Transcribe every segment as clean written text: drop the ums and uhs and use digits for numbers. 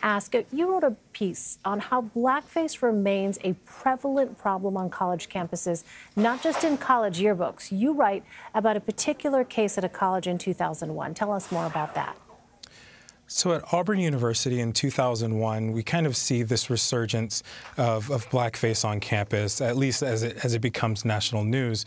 ask, you wrote a piece on how blackface remains a prevalent problem on college campuses, not just in college yearbooks. You write about a particular case at a college in 2001. Tell us more about that. So at Auburn University in 2001, we kind of see this resurgence of blackface on campus, at least as it becomes national news.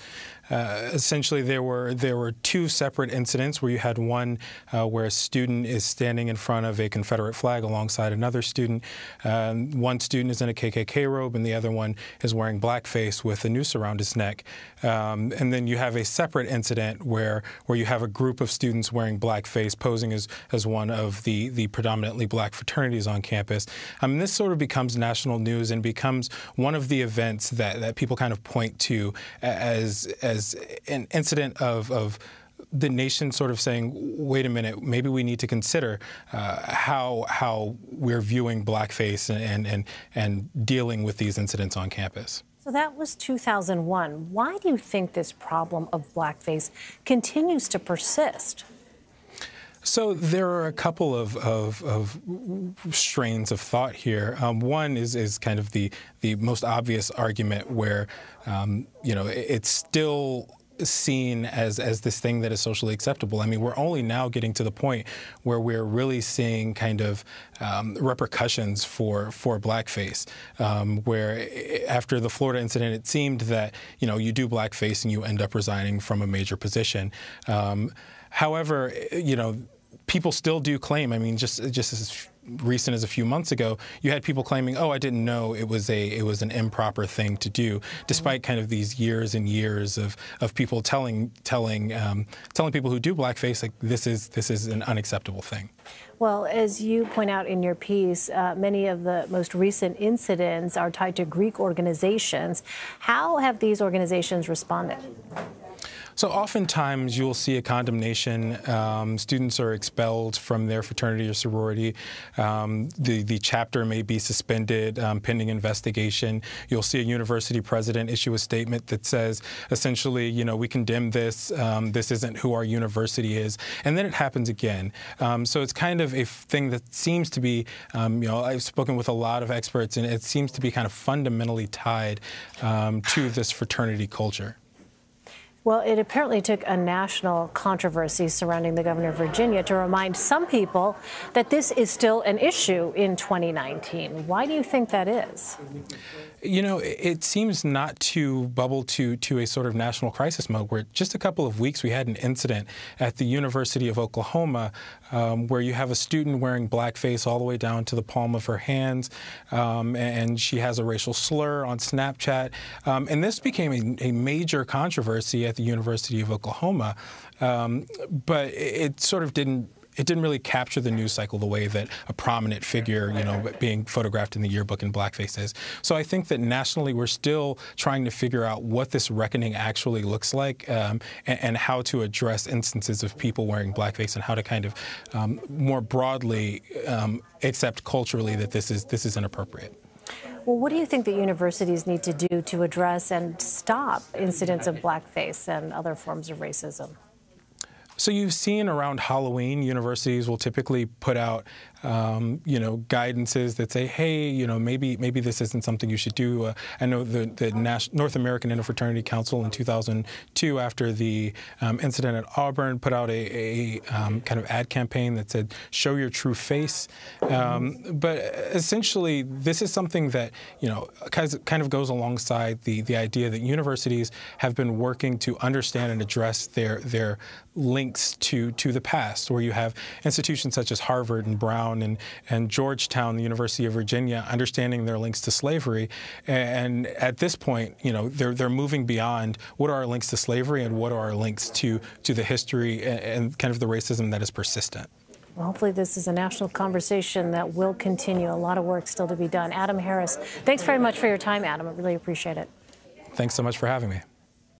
Essentially, there were two separate incidents where you had one where a student is standing in front of a Confederate flag alongside another student. One student is in a KKK robe, and the other one is wearing blackface with a noose around his neck. And then you have a separate incident where you have a group of students wearing blackface posing as one of the predominantly black fraternities on campus. This sort of becomes national news and becomes one of the events that people kind of point to as an incident of the nation sort of saying, wait a minute, maybe we need to consider how we're viewing blackface and dealing with these incidents on campus. So that was 2001. Why do you think this problem of blackface continues to persist? So there are a couple of strains of thought here. One is kind of the most obvious argument where, it's still seen as this thing that is socially acceptable. I mean, we're only now getting to the point where we're really seeing kind of repercussions for blackface, where after the Florida incident, it seemed that, you do blackface and you end up resigning from a major position. However, people still do claim, just as recent as a few months ago, you had people claiming, oh, I didn't know it was an improper thing to do, despite kind of these years and years of people telling people who do blackface, like, this is an unacceptable thing. Well, as you point out in your piece, many of the most recent incidents are tied to Greek organizations. How have these organizations responded? So oftentimes you'll see a condemnation. Students are expelled from their fraternity or sorority. The chapter may be suspended pending investigation. You'll see a university president issue a statement that says, essentially, we condemn this. This isn't who our university is. And then it happens again. So it's kind of a thing that seems to be, I've spoken with a lot of experts, and it seems to be kind of fundamentally tied to this fraternity culture. Well, it apparently took a national controversy surrounding the governor of Virginia to remind some people that this is still an issue in 2019. Why do you think that is? It seems not to bubble to a sort of national crisis mode, where just a couple of weeks we had an incident at the University of Oklahoma where you have a student wearing blackface all the way down to the palm of her hands, and she has a racial slur on Snapchat. And this became a major controversy at the University of Oklahoma, but it sort of didn't really capture the news cycle the way that a prominent figure, being photographed in the yearbook in blackface is. So I think that nationally we're still trying to figure out what this reckoning actually looks like, and how to address instances of people wearing blackface, and how to kind of more broadly accept culturally that this is inappropriate. Well, what do you think that universities need to do to address and stop incidents of blackface and other forms of racism? So you've seen around Halloween, universities will typically put out, guidances that say, hey, maybe this isn't something you should do. I know the North American Interfraternity Council in 2002, after the incident at Auburn, put out a kind of ad campaign that said, show your true face. But essentially, this is something that, kind of goes alongside the idea that universities have been working to understand and address their links to the past, where you have institutions such as Harvard and Brown and Georgetown, the University of Virginia, understanding their links to slavery. And at this point, they're moving beyond what are our links to slavery and what are our links to the history and kind of the racism that is persistent. Well, hopefully this is a national conversation that will continue. A lot of work still to be done. Adam Harris, thanks very much for your time, Adam. I really appreciate it. Thanks so much for having me.